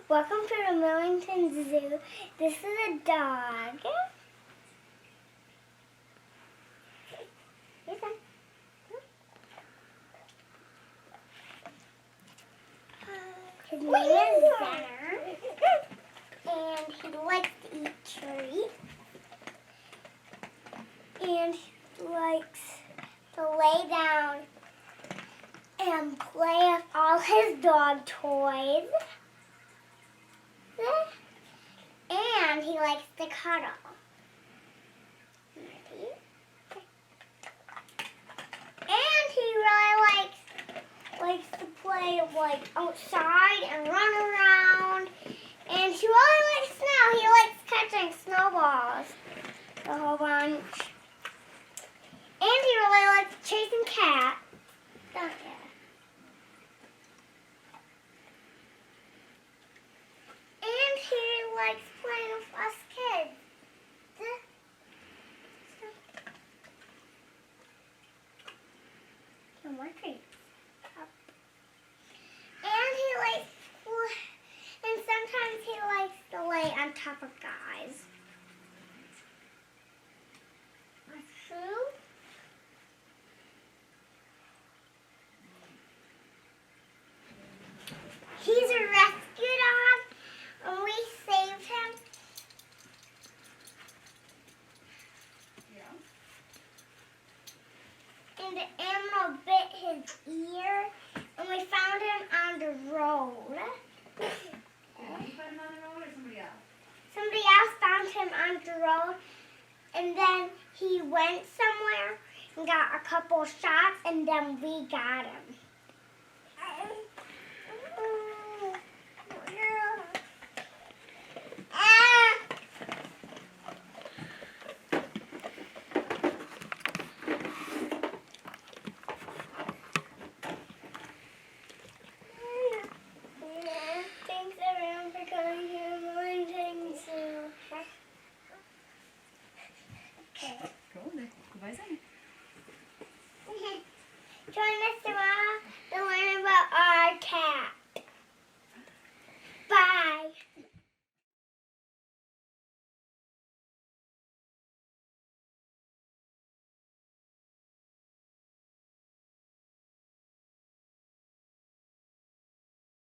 Welcome to the Millington Zoo. This is a dog. His name is Zenner, and he likes to eat treats, and he likes to lay down and play with all his dog toys. And he likes to cuddle. And he really likes to play outside and run around. And he really likes snow. He likes catching snowballs, a whole bunch. And he really likes chasing cats. Don't you? And he likes playing with us kids. No more treats. And sometimes he likes to lay on top of guys. That's true. He's a rescue dog, and we saved him. Yeah. And the animal bit his ear, and we found him on the road. You found him on the road or somebody else? Somebody else found him on the road, and then he went somewhere and got a couple shots, and then we got him. Thanks everyone for coming to the Millington Zoo. Okay. Cool. Goodbye, Zenner. Join us tomorrow